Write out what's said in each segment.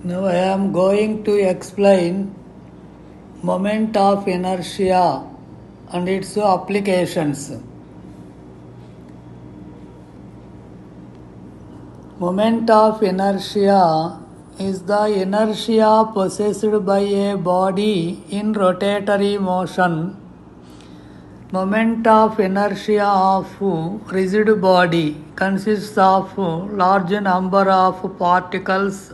Now I am going to explain moment of inertia and its applications. Moment of inertia is the inertia possessed by a body in rotatory motion. Moment of inertia of rigid body consists of large number of particles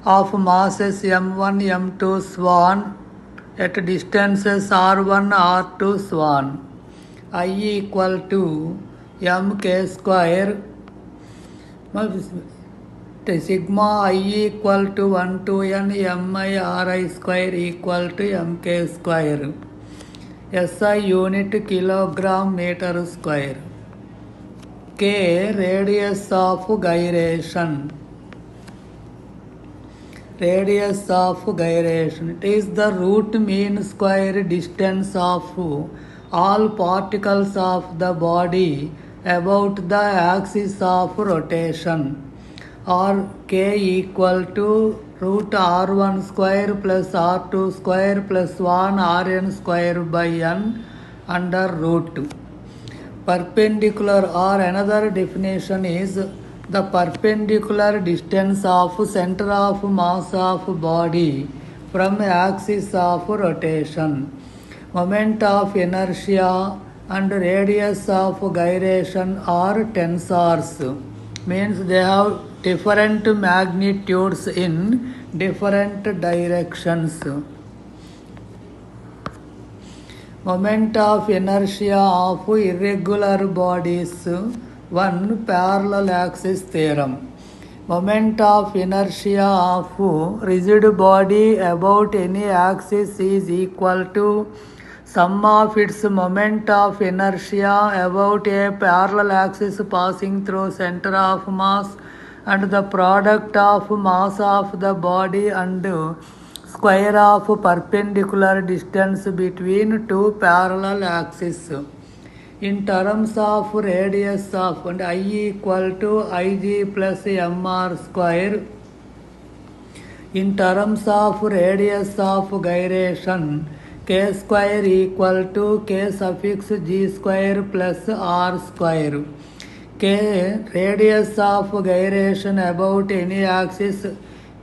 of masses m1, m2 swan at distances r1, r2 swan. I equal to mk square sigma I equal to 1 to n mi ri square equal to mk square. SI unit kilogram meter square. K radius of gyration. Radius of gyration. It is the root mean square distance of all particles of the body about the axis of rotation, or K equal to root r1 square plus r2 square plus 1 rn square by n under root 2. Perpendicular, or another definition is the perpendicular distance of center of mass of body from axis of rotation. Moment of inertia and radius of gyration are tensors, means they have different magnitudes in different directions. Moment of inertia of irregular bodies. 1. Parallel axis theorem. Moment of inertia of rigid body about any axis is equal to sum of its moment of inertia about a parallel axis passing through center of mass and the product of mass of the body and square of perpendicular distance between two parallel axes. In terms of radius of and I equal to Ig plus mr square. In terms of radius of gyration, K square equal to K suffix G square plus R square. K radius of gyration about any axis,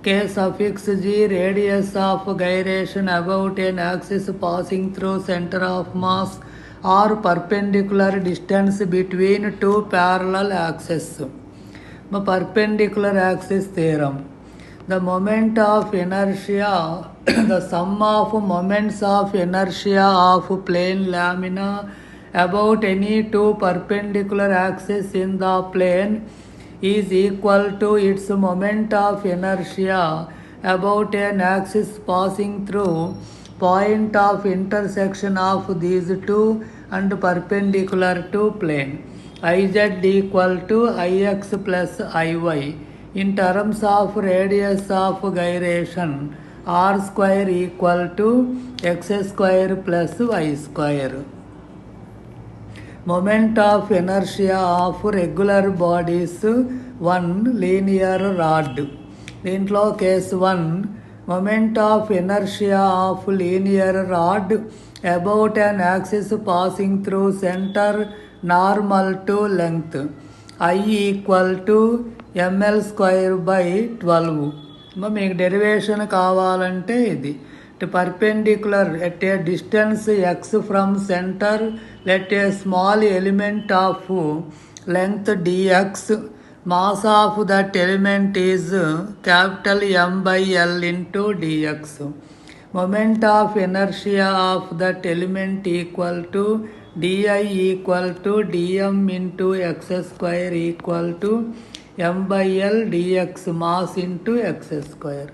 K suffix G radius of gyration about an axis passing through center of mass or perpendicular distance between two parallel axes. Perpendicular axis theorem. The moment of inertia, the sum of moments of inertia of plane lamina about any two perpendicular axes in the plane is equal to its moment of inertia about an axis passing through point of intersection of these two and perpendicular to plane. Iz equal to Ix plus Iy. In terms of radius of gyration, r square equal to x square plus y square. Moment of inertia of regular bodies. 1. Linear rod. దీంట్లో case 1. Moment of inertia of linear rod about an axis passing through center normal to length. I equal to ml square by 12. మీకు derivation కావాలంటే ఇది perpendicular at a distance x from center, let a small element of length dx. Mass of that element is capital M by L into dx. Moment of inertia of that element equal to di equal to dm into x square equal to m by L dx mass into x square.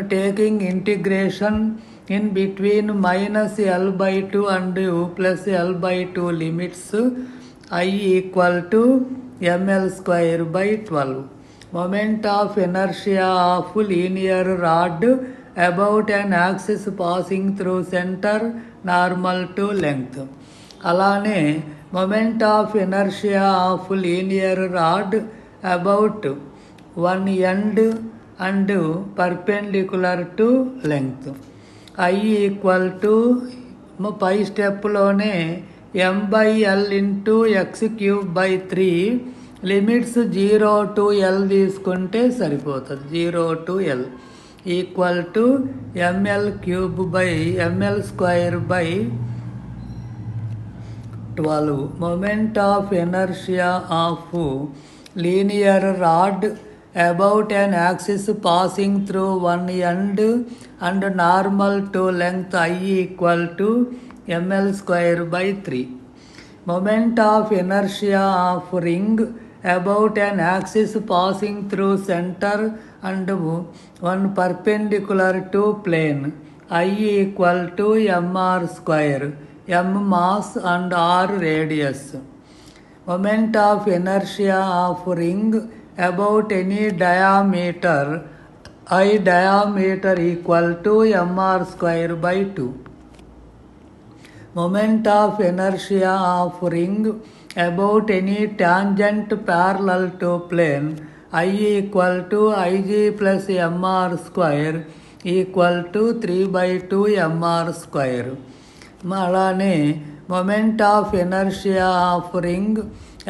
Taking integration in between minus L by 2 and plus L by 2 limits, I equal to ml square by 12. Moment of inertia of linear rod about an axis passing through center normal to length. అలానే moment of inertia of linear rod about one end and perpendicular to length. I equal to పై స్టెప్లోనే m/l into x³/3 limits 0 to l తీసుకుంటే సరిపోతుంది. 0 to l equal to ml³/ml²/12. Moment of inertia of linear rod about an axis passing through one end and normal to length I equal to ml²/3. Moment of inertia of ring about an axis passing through center and one perpendicular to plane I equal to mr², m mass and r radius. Moment of inertia of ring about any diameter I diameter equal to mr²/2. Moment of inertia of ring about any tangent parallel to plane I equal to ig plus mr² equal to 3/2 mr². అలానే moment of inertia of ring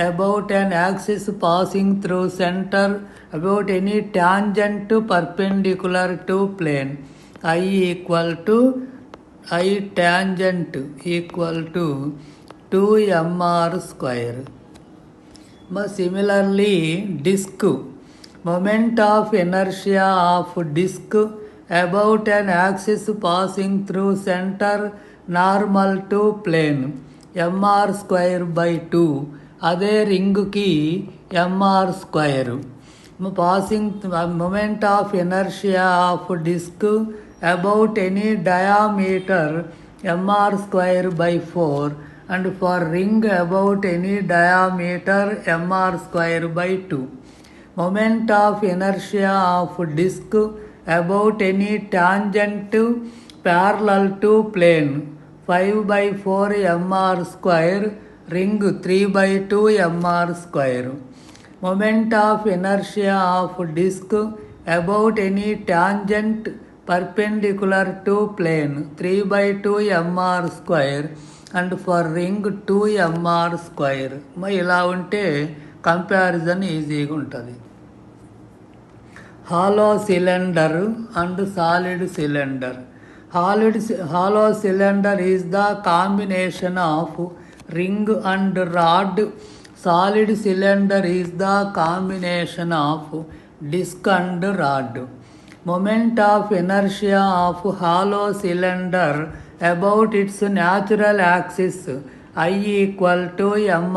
about an axis passing through center about any tangent perpendicular to plane I equal to I tangent equal to 2 mr². Similarly, disk. Moment of inertia of disk about an axis passing through center normal to plane mr²/2. అదే రింగ్కి mr². Passing moment of inertia of disk about any diameter mr²/4 and for ring about any diameter mr²/2. Moment of inertia of disk about any tangent parallel to plane 5/4 mr², ring 3/2 mr². Moment of inertia of disk about any tangent perpendicular to plane 3/2 mr² and for ring 2 mr². ఇలా ఉంటే comparison ఈజీగా ఉంటుంది. Hollow cylinder and solid cylinder. Hollow cylinder is the combination of ring and rod. Solid cylinder is the combination of disc and rod. Moment of inertia of hollow cylinder about its natural axis I equal to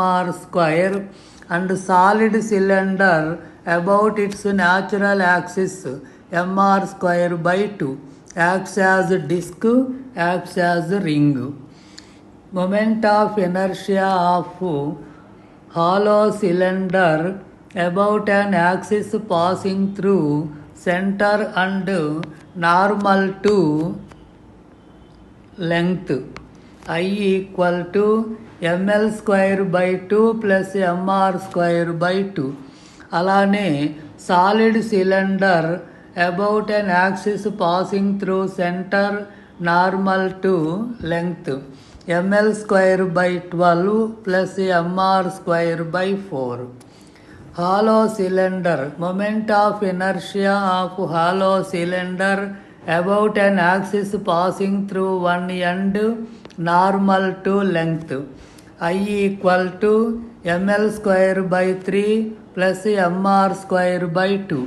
mr² and solid cylinder about its natural axis mr²/2 acts as disc, acts as ring. Moment of inertia of hollow cylinder about an axis passing through center and normal to length I equal to ml²/2 plus mr²/2. అలానే solid cylinder about an axis passing through center normal to length ml²/12 plus mr²/4. Hollow cylinder. Moment of inertia of hollow cylinder about an axis passing through one end normal to length I equal to ml²/3 plus mr²/2.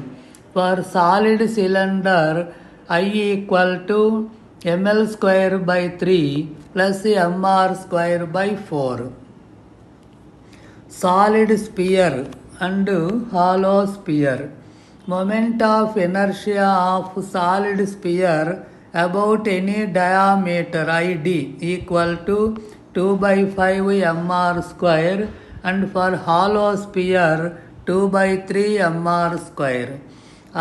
For solid cylinder I equal to ml²/3 plus mr²/4. Solid sphere and hollow sphere. Moment of inertia of solid sphere about any diameter ID equal to 2/5 mr² and for hollow sphere 2/3 mr².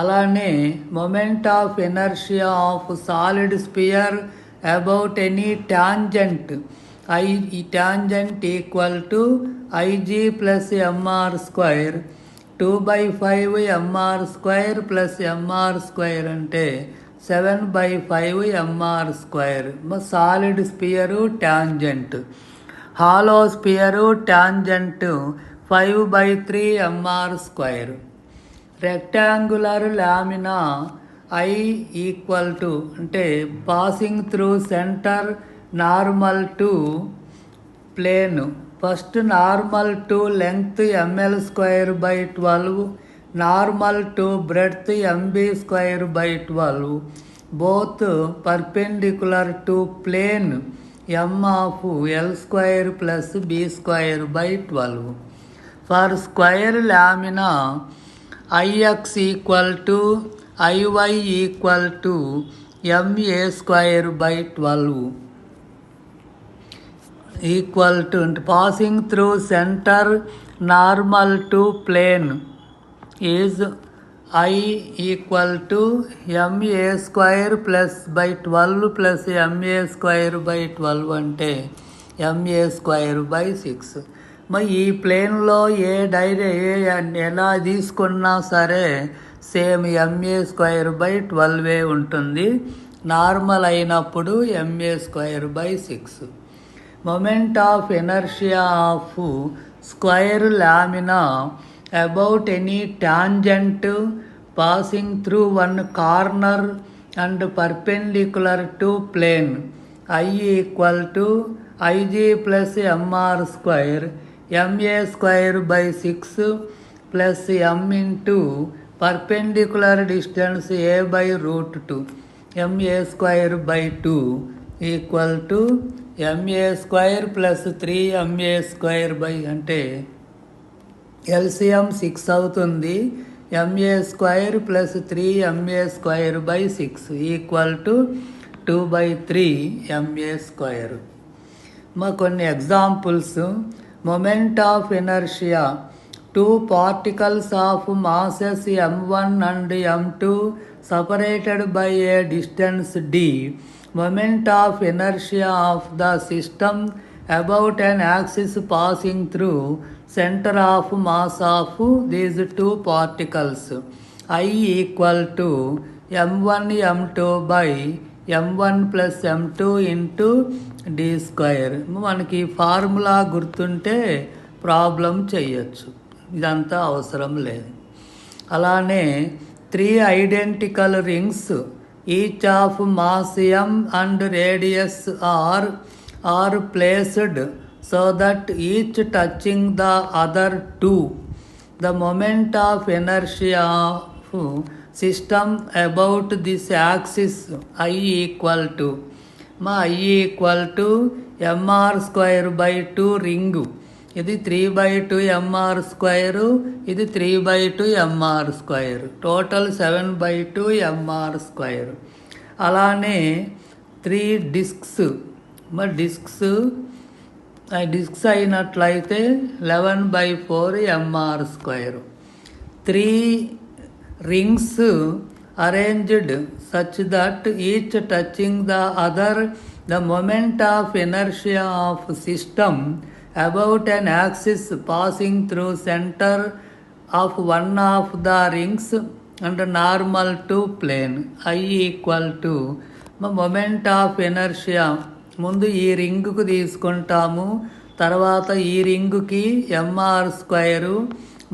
అలానే moment of inertia of solid sphere about any tangent tangent equal to ig plus mr² 2/5 mr² plus mr² అంటే 7/5 mr². Solid sphere tangent, hollow sphere tangent 5/3 mr². Rectangular lamina I equal to అంటే passing through centre normal to plane. First normal to length ml²/12, normal to breadth mb²/12, both perpendicular to plane m of l² plus b²/12. For square lamina Ix equal to Iy equal to ma²/12 equal to passing through centre normal to plane is I equal to ma² plus /12 plus ma²/12 అంటే ma²/6. మరి ఈ ప్లేన్లో ఎలా తీసుకున్నా సరే same ma²/12 ఉంటుంది. Normal అయినప్పుడు ma²/6. Moment of inertia of square lamina about any tangent passing through one corner and perpendicular to plane I equal to Ig plus mr² ma²/6 plus m into perpendicular distance a/√2 ma²/2 equal to ma² plus 3ma² అంటే LCM 6 అవుతుంది. ma² plus 3ma²/6 equal to 2/3 ma². కొన్ని examples. Moment of inertia, 2 particles of masses m1 and m2 separated by a distance d. Moment of inertia of the system about an axis passing through center of mass of these 2 particles. I equal to m1 m2 by m1 plus m2 into d². మనకి formula గుర్తుంటే problem చేయొచ్చు, ఇదంతా అవసరం లేదు. అలానే 3 identical rings each of mass m and radius R placed so that each touching the other 2. The moment of inertia of system about this axis I equal to I equal to mr²/2 ring. ఇది 3/2 mr², ఇది 3/2 mr², total 7/2 mr². అలానే 3 discs, discs అయినట్లయితే 11/4 mr². 3 rings arranged such that each touching the other, the moment of inertia of system about an axis passing through center of one of the rings and normal to plane. I equal to moment of inertia. ముందు ఈ రింగుకు తీసుకుంటాము, తర్వాత ఈ రింగుకి mr²,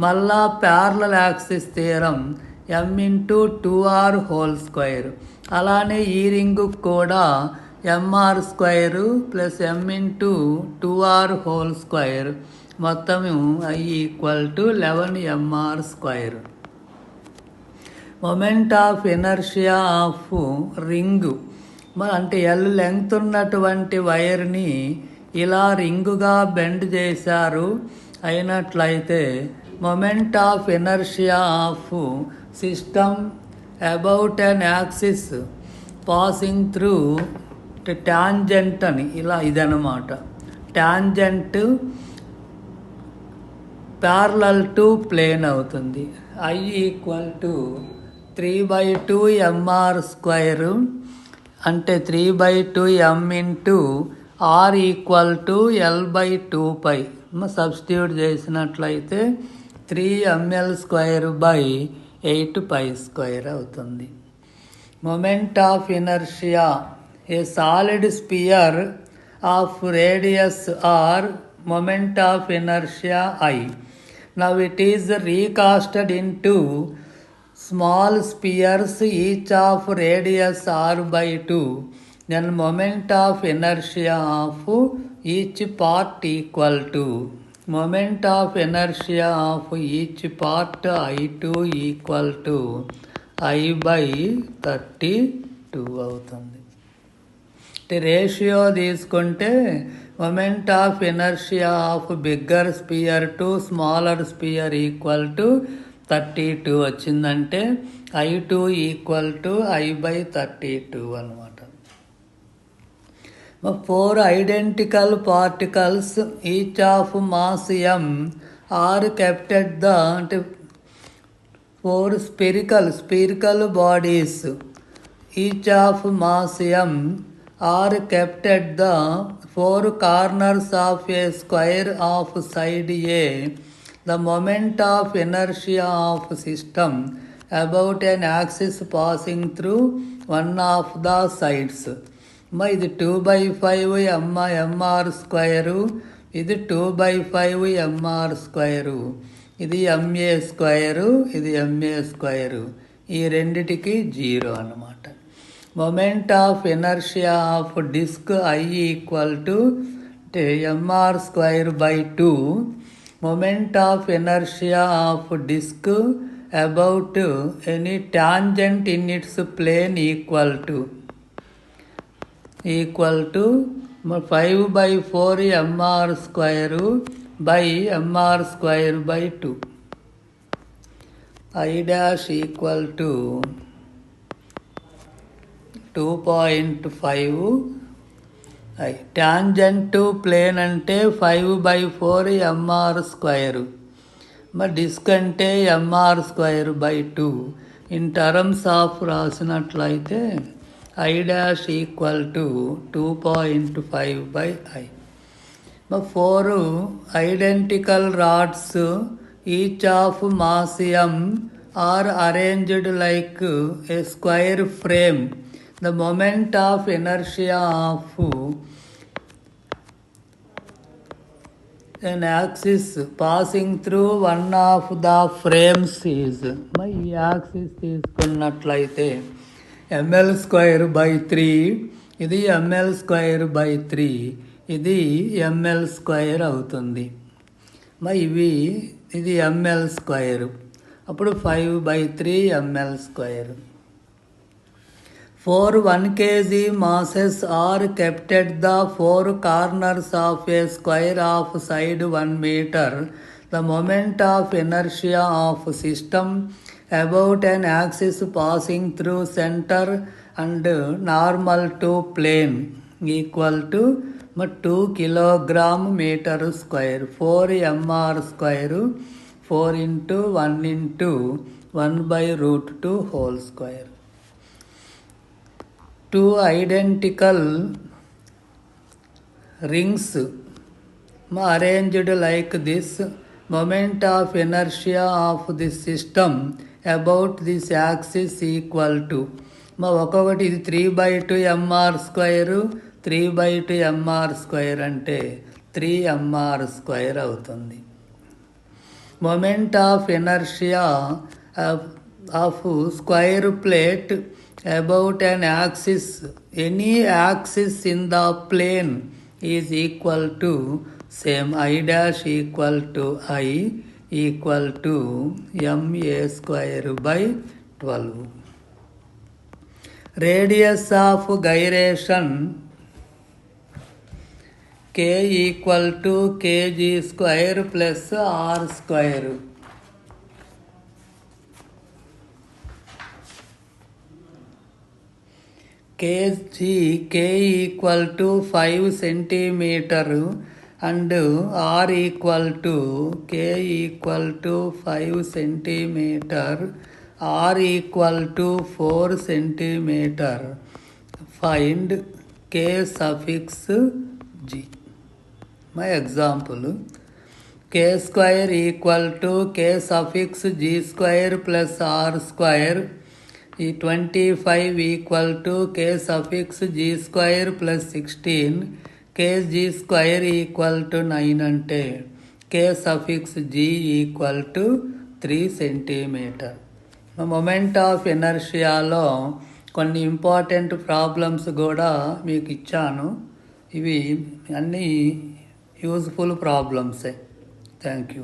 మళ్ళా parallel axis theorem m into 2r². అలానే ఈ రింగుకు కూడా mr² plus m into 2r², మొత్తం I equal to 11 mr². Moment of inertia of ring అంటే L లెంగ్త్ ఉన్నటువంటి వైర్ని ఇలా రింగుగా బెండ్ చేశారు అయినట్లయితే moment of inertia of system about an axis passing through tangent అని ఇలా ఇదనమాట. టాంజెంట్ ప్యారలల్ టు ప్లేన్ అవుతుంది. I ఈక్వల్ టు 3/2 mr² అంటే 3/2 m into r equal to l/2π. Substitute చేసినట్లయితే 3ml²/8π² అవుతుంది. Moment of inertia a solid sphere of radius R moment of inertia I. Now it is recasted into small spheres each of radius r/2. Then moment of inertia of each part equal to moment of inertia of each part I2 equal to I/32 అవుతుంది. Ratio తీసుకుంటే moment of inertia of bigger sphere to smaller sphere equal to 32 వచ్చిందంటే I2 equal to I/32 అనమాట. 4 identical particles each of mass m are kept at the అంటే 4 spherical bodies each of mass m are kept at the 4 corners of a square of side A. The moment of inertia of system about an axis passing through one of the sides. ఇది 2/5 mr², ఇది 2/5 mr², ఇది ma², ఇది ma². ఈ రెండిటికి 0 అన్నమాట. Moment of inertia of disc I equal to mr²/2. Moment of inertia of disc about any tangent in its plane equal to 5/4 mr²/mr²/2. I dash equal to 2.5 I. Tangent to plane అంటే 5/4 mr². మరి disc అంటే mr²/2. In terms of రాసినట్లయితే I dash equal to 2.5/I. 4 identical rods each of mass m are arranged like a square frame. The moment of inertia of an axis passing through one of the frames is ఈ axis తీసుకున్నట్లయితే ml²/3, ఇది ml²/3, ఇది ml² అవుతుంది. ఇది ml², అప్పుడు 5/3 ml². 4 1 kg masses are kept at the 4 corners of a square of side 1 meter. The moment of inertia of system about an axis passing through center and normal to plane equal to 2 kilogram meter square. 4 mr², 4 into 1 into 1/√2 whole square. 2 identical rings arranged like this. Moment of inertia of this system about this axis equal to ఒక్కొక్కటి ఇది 3/2 mr², 3/2 mr² అంటే 3 mr² అవుతుంది. Moment of inertia of square plate about an axis, any axis in the plane is equal to same I dash equal to I equal to ma²/12. Radius of gyration K equal to kg² plus r². K equal to 5 centimeter and R equal to K equal to 5 centimeter, R equal to 4 centimeter. Find K suffix G. My example, K square equal to K suffix G square plus R square. ఈ 25 equal to K suffix G square plus 16. K G square equal to 9 అంటే K suffix G equal to 3 centimetre. Moment of ఇనర్షియాలో కొన్ని important problems కూడా మీకు ఇచ్చాను. ఇవి అన్నీ useful ప్రాబ్లమ్సే. Thank you.